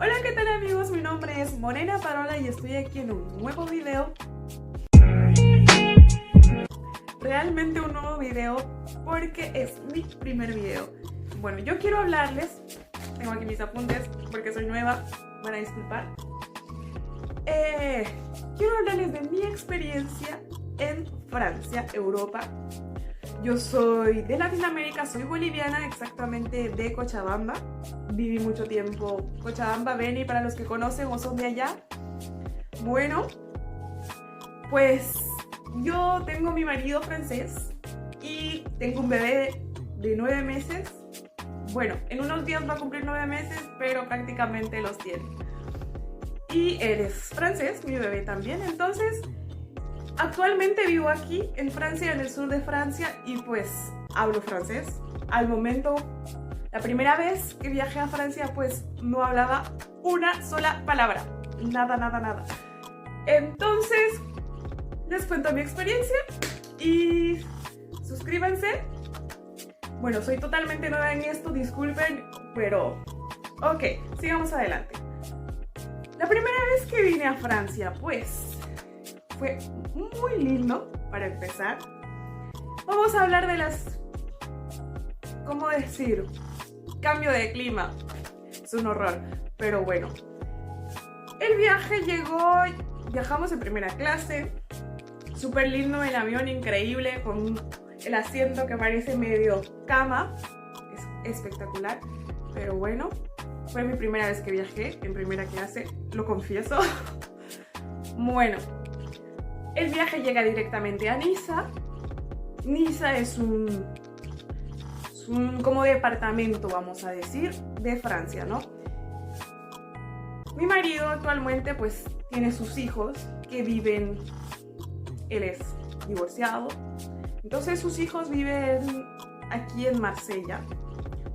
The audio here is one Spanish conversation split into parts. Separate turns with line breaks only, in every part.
Hola, ¿qué tal amigos? Mi nombre es Morena Parola y estoy aquí en un nuevo video. Realmente un nuevo video porque es mi primer video. Bueno, yo quiero hablarles, tengo aquí mis apuntes porque soy nueva, van a disculpar. Quiero hablarles de mi experiencia en Francia, Europa. Yo soy de Latinoamérica, soy boliviana, exactamente de Cochabamba. Viví mucho tiempo en Cochabamba, Beni, para los que conocen o son de allá. Bueno, pues yo tengo mi marido francés y tengo un bebé de 9 meses. Bueno, en unos días va a cumplir 9 meses, pero prácticamente los tiene. Y él es francés, mi bebé también, entonces actualmente vivo aquí en Francia, en el sur de Francia, y pues hablo francés. Al momento, la primera vez que viajé a Francia, pues no hablaba una sola palabra. Nada. Entonces, les cuento mi experiencia y suscríbanse. Bueno, soy totalmente nueva en esto, disculpen, pero ok, sigamos adelante. La primera vez que vine a Francia, pues fue muy lindo, para empezar. Vamos a hablar de las... ¿cómo decir? Cambio de clima. Es un horror, pero bueno. El viaje viajamos en primera clase. Súper lindo el avión, increíble, con el asiento que parece medio cama. Es espectacular, pero bueno. Fue mi primera vez que viajé en primera clase, lo confieso. Bueno. El viaje llega directamente a Niza. Niza es un como departamento, vamos a decir, de Francia, ¿no? Mi marido actualmente pues tiene sus hijos que viven, él es divorciado, entonces sus hijos viven aquí en Marsella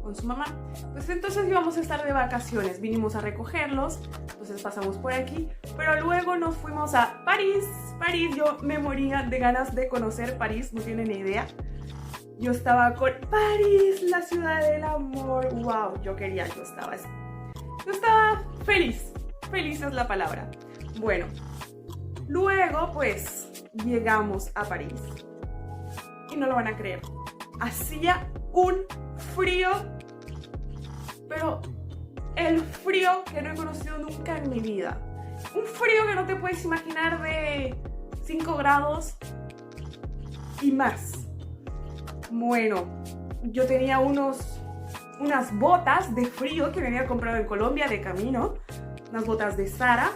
con su mamá. Pues entonces íbamos a estar de vacaciones, vinimos a recogerlos, entonces pasamos por aquí, pero luego nos fuimos a París. Yo me moría de ganas de conocer París, no tienen ni idea. Yo estaba con París, la ciudad del amor, wow, yo estaba feliz es la palabra. Bueno, luego pues llegamos a París y no lo van a creer, hacía un frío, pero el frío que no he conocido nunca en mi vida. Un frío que no te puedes imaginar, de 5 grados y más. Bueno, yo tenía unas botas de frío que me había comprado en Colombia de camino, unas botas de Zara,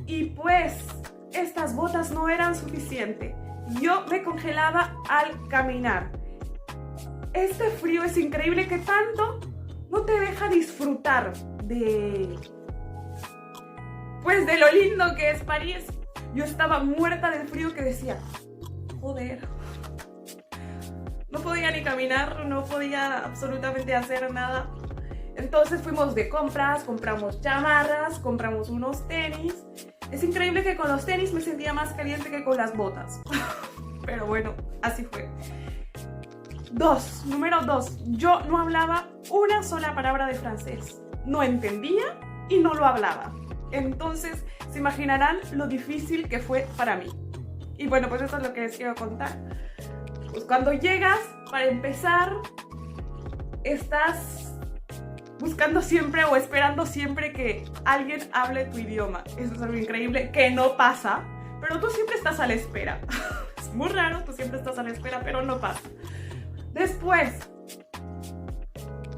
y pues estas botas no eran suficientes. Yo me congelaba al caminar. Este frío es increíble, que tanto no te deja disfrutar de lo lindo que es París. Yo estaba muerta del frío, que decía, joder, no podía ni caminar, no podía absolutamente hacer nada. Entonces fuimos de compras, compramos chamarras, compramos unos tenis. Es increíble que con los tenis me sentía más caliente que con las botas. Pero bueno, así fue. Número 2, yo no hablaba una sola palabra de francés. No entendía y no lo hablaba. Entonces se imaginarán lo difícil que fue para mí. Y bueno, pues eso es lo que les quiero contar. Pues cuando llegas, para empezar, estás buscando siempre o esperando siempre que alguien hable tu idioma. Eso es algo increíble que no pasa, pero tú siempre estás a la espera. Es muy raro, tú siempre estás a la espera, pero no pasa. Después,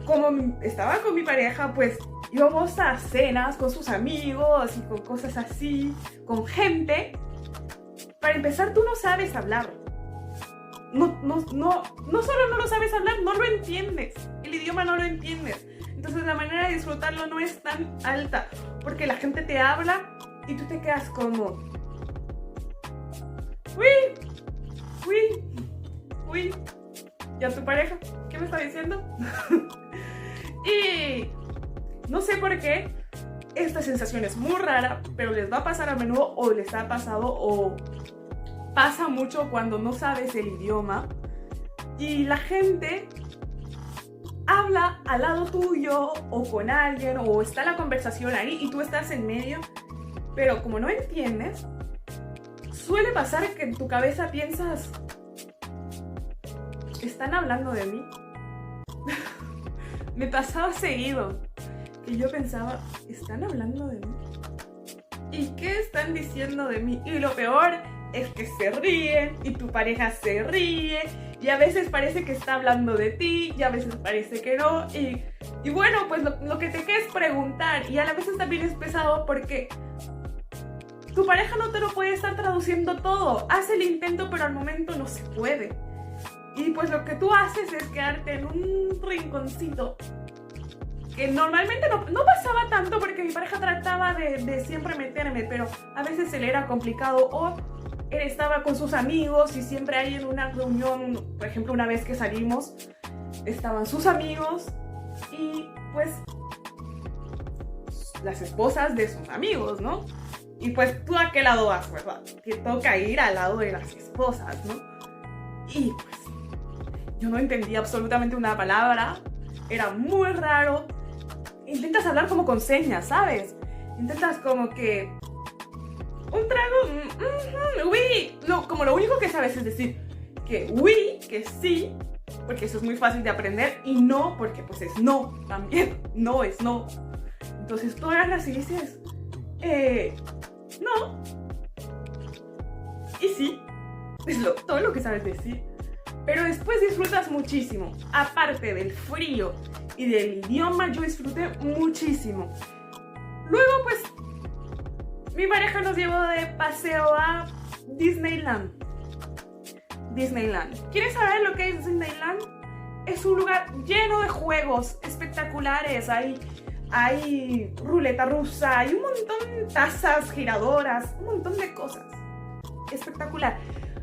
como estaba con mi pareja, pues íbamos a cenas con sus amigos y con cosas así, con gente. Para empezar, tú no sabes hablar. No solo no lo sabes hablar, no lo entiendes. El idioma no lo entiendes. Entonces la manera de disfrutarlo no es tan alta, porque la gente te habla y tú te quedas como... Uy. ¿Y a tu pareja? ¿Qué me está diciendo? Y no sé por qué esta sensación es muy rara, pero les va a pasar a menudo, o les ha pasado, o pasa mucho cuando no sabes el idioma y la gente habla al lado tuyo o con alguien o está la conversación ahí y tú estás en medio, pero como no entiendes, suele pasar que en tu cabeza piensas, ¿están hablando de mí? Me pasaba seguido que yo pensaba, ¿están hablando de mí? ¿Y qué están diciendo de mí? Y lo peor es que se ríen y tu pareja se ríe y a veces parece que está hablando de ti y a veces parece que no y bueno, pues lo que te queda es preguntar y a la vez también es pesado porque tu pareja no te lo puede estar traduciendo todo. Hace el intento pero al momento no se puede y pues lo que tú haces es quedarte en un rinconcito que normalmente no pasaba tanto porque mi pareja trataba de siempre meterme, pero a veces él era complicado o él estaba con sus amigos y siempre hay en una reunión, por ejemplo, una vez que salimos, estaban sus amigos y pues las esposas de sus amigos, ¿no? Y pues tú a qué lado vas, ¿verdad? Te toca ir al lado de las esposas, ¿no? Y pues yo no entendía absolutamente una palabra, era muy raro. Intentas hablar como con señas, ¿sabes? Intentas como que un trago, oui, no, como lo único que sabes es decir que oui, que sí, porque eso es muy fácil de aprender, y no, porque pues es no, también, no es no. Entonces tú agarras y dices, no, y sí, es todo lo que sabes decir. Pero después disfrutas muchísimo, aparte del frío y del idioma, yo disfruté muchísimo. Luego pues mi pareja nos llevó de paseo a Disneyland. ¿Quieres saber lo que es Disneyland? Es un lugar lleno de juegos espectaculares. Hay ruleta rusa, hay un montón de tazas giradoras, un montón de cosas. Espectacular.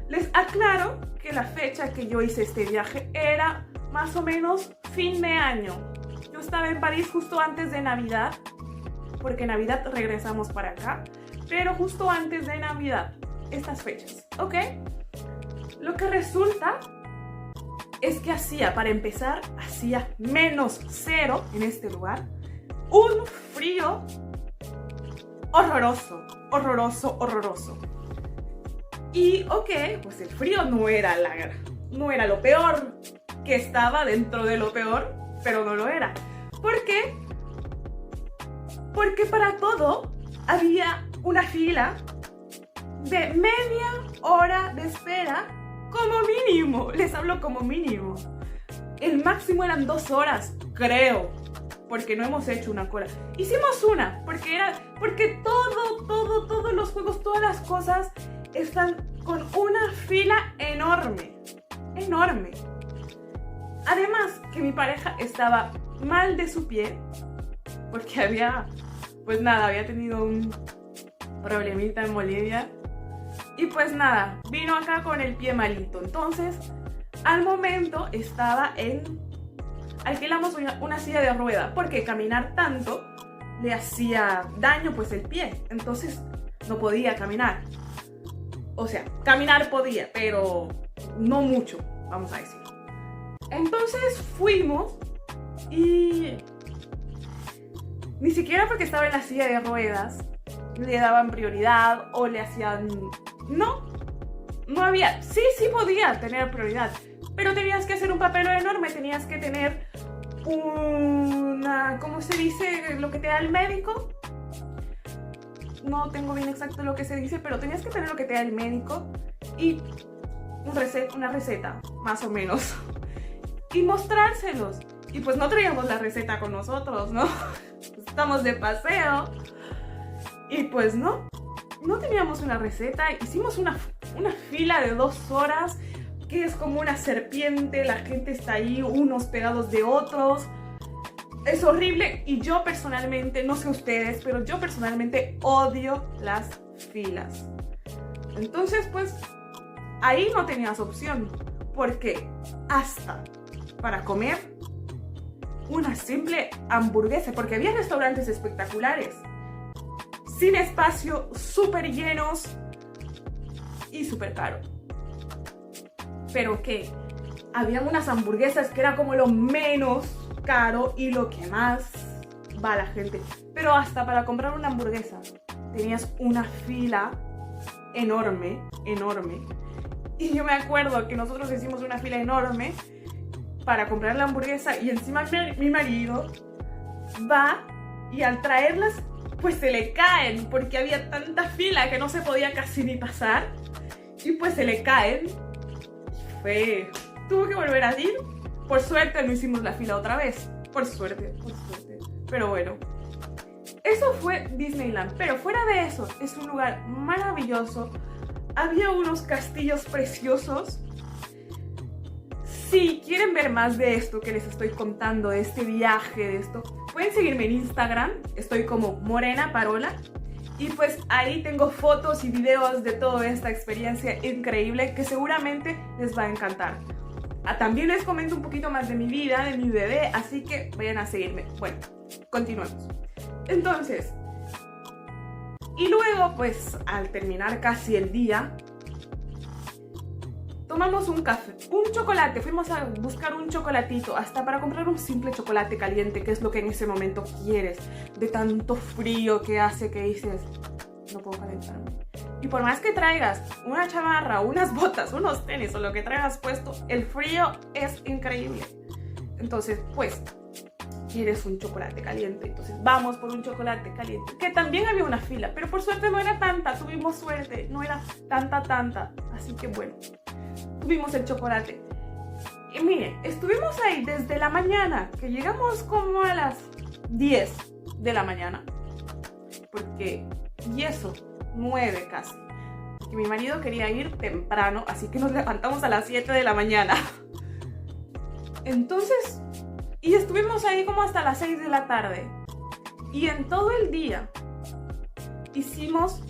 Les aclaro que la fecha que yo hice este viaje era más o menos fin de año. Yo estaba en París justo antes de Navidad, porque en Navidad regresamos para acá, pero justo antes de Navidad, estas fechas, ¿ok? Lo que resulta es que para empezar, hacía -0 en este lugar, un frío horroroso. Y ok, pues el frío no era lo peor, que estaba dentro de lo peor, pero no lo era. ¿Por qué? Porque para todo había una fila de media hora de espera como mínimo. Les hablo como mínimo. El máximo eran 2 horas, creo, porque no hemos hecho una cola. Hicimos una, porque todos los juegos, todas las cosas están con una fila enorme. Además que mi pareja estaba mal de su pie porque había tenido un problemita en Bolivia y pues nada, vino acá con el pie malito. Entonces al momento alquilamos una silla de rueda porque caminar tanto le hacía daño pues el pie, entonces no podía caminar. O sea, caminar podía, pero no mucho, vamos a decir. Entonces fuimos y ni siquiera porque estaba en la silla de ruedas le daban prioridad o le hacían... No había... Sí podía tener prioridad, pero tenías que hacer un papel enorme, tenías que tener una... ¿Cómo se dice? Lo que te da el médico. No tengo bien exacto lo que se dice, pero tenías que tener lo que te da el médico y una receta, más o menos, y mostrárselos. Y pues no traíamos la receta con nosotros, ¿no? Estamos de paseo y pues no teníamos una receta. Hicimos una fila de 2 horas que es como una serpiente, la gente está ahí unos pegados de otros. Es horrible y yo personalmente, no sé ustedes, pero yo personalmente odio las filas. Entonces pues ahí no tenías opción, porque hasta para comer una simple hamburguesa, porque había restaurantes espectaculares, sin espacio, súper llenos y súper caro. Pero que habían unas hamburguesas que era como lo menos caro y lo que más va a la gente. Pero hasta para comprar una hamburguesa tenías una fila enorme, enorme. Y yo me acuerdo que nosotros hicimos una fila enorme para comprar la hamburguesa y encima mi marido va y al traerlas pues se le caen porque había tanta fila que no se podía casi ni pasar y pues se le caen. Tuvo que volver a ir. Por suerte no hicimos la fila otra vez. Por suerte. Pero bueno, eso fue Disneyland. Pero fuera de eso, es un lugar maravilloso. Había unos castillos preciosos. Si quieren ver más de esto que les estoy contando, de este viaje, de esto, pueden seguirme en Instagram. Estoy como Morena Parola. Y pues ahí tengo fotos y videos de toda esta experiencia increíble que seguramente les va a encantar. También les comento un poquito más de mi vida, de mi bebé, así que vayan a seguirme. Bueno, continuemos. Entonces, y luego pues al terminar casi el día, tomamos un café, un chocolate, fuimos a buscar un chocolatito, hasta para comprar un simple chocolate caliente, que es lo que en ese momento quieres, de tanto frío que hace que dices, no puedo calentarme. Y por más que traigas una chamarra, unas botas, unos tenis o lo que traigas puesto, el frío es increíble. Entonces, pues, quieres un chocolate caliente. Entonces, vamos por un chocolate caliente. Que también había una fila, pero por suerte no era tanta. Tuvimos suerte, no era tanta. Así que bueno, tuvimos el chocolate. Y miren, estuvimos ahí desde la mañana, que llegamos como a las 10 de la mañana. Porque, y eso, 9 casi. Que mi marido quería ir temprano, así que nos levantamos a las 7 de la mañana. Entonces, y estuvimos ahí como hasta las 6 de la tarde. Y en todo el día hicimos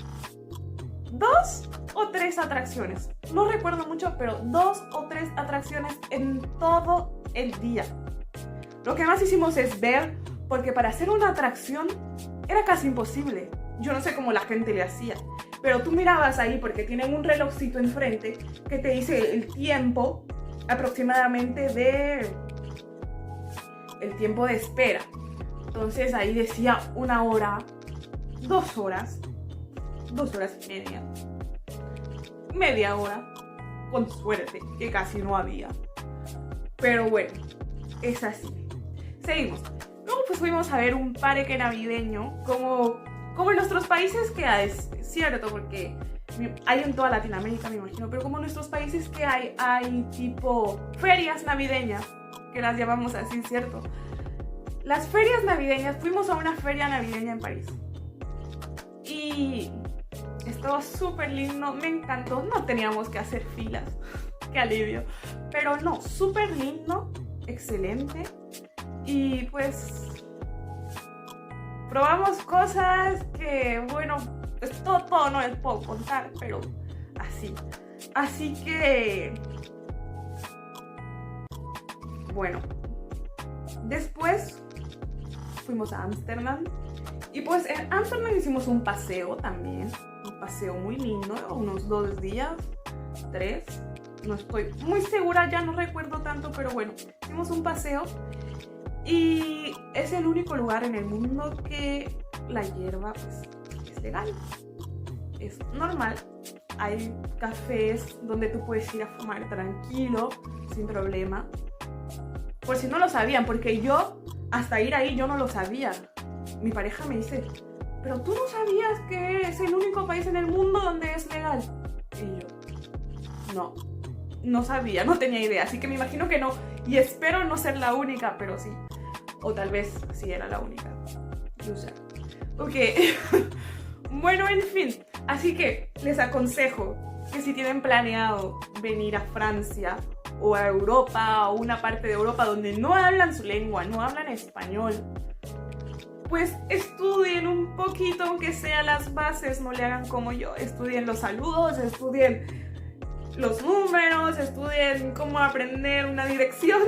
2 o 3 atracciones. No recuerdo mucho, pero 2 o 3 atracciones en todo el día. Lo que más hicimos es ver, porque para hacer una atracción era casi imposible. Yo no sé cómo la gente le hacía, pero tú mirabas ahí porque tienen un relojcito enfrente que te dice el tiempo aproximadamente el tiempo de espera. Entonces ahí decía 1 hora, 2 horas, 2 horas y media hora, con suerte, que casi no había. Pero bueno, es así. Seguimos. Luego pues fuimos a ver un parque navideño como en nuestros países que hay, es cierto, porque hay en toda Latinoamérica, me imagino, pero como en nuestros países que hay tipo ferias navideñas, que las llamamos así, ¿cierto? Las ferias navideñas, fuimos a una feria navideña en París. Y estaba súper lindo, me encantó, no teníamos que hacer filas, qué alivio. Pero no, súper lindo, excelente. Y pues probamos cosas que, bueno, pues todo no les puedo contar, pero así. Así que, bueno, después fuimos a Ámsterdam. Y pues en Ámsterdam hicimos un paseo también, un paseo muy lindo, unos 2 días, 3, no estoy muy segura, ya no recuerdo tanto, pero bueno, hicimos un paseo. Y es el único lugar en el mundo que la hierba pues, es legal, es normal. Hay cafés donde tú puedes ir a fumar tranquilo, sin problema. Por si no lo sabían, porque yo hasta ir ahí yo no lo sabía. Mi pareja me dice, pero tú no sabías que es el único país en el mundo donde es legal. Y yo, no sabía, no tenía idea, así que me imagino que no. Y espero no ser la única, pero sí. O tal vez sí era la única. Yo sé. Ok. Bueno, en fin. Así que les aconsejo que si tienen planeado venir a Francia o a Europa o una parte de Europa donde no hablan su lengua, no hablan español, pues estudien un poquito, aunque sea las bases, no le hagan como yo. Estudien los saludos, estudien los números, estudien cómo aprender una dirección.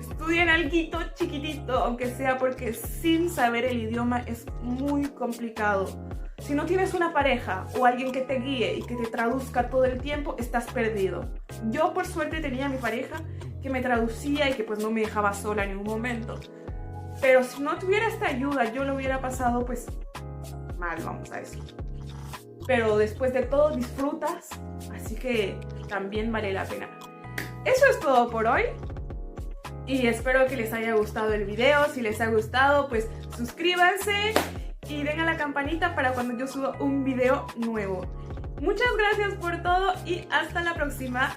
Estudien alguito chiquitito, aunque sea, porque sin saber el idioma es muy complicado. Si no tienes una pareja o alguien que te guíe y que te traduzca todo el tiempo, estás perdido. Yo por suerte tenía a mi pareja que me traducía y que pues no me dejaba sola en ningún momento. Pero si no tuviera esta ayuda, yo lo hubiera pasado pues mal, vamos a decir. Pero después de todo disfrutas, así que también vale la pena. Eso es todo por hoy. Y espero que les haya gustado el video. Si les ha gustado, pues suscríbanse y den a la campanita para cuando yo suba un video nuevo. Muchas gracias por todo y hasta la próxima.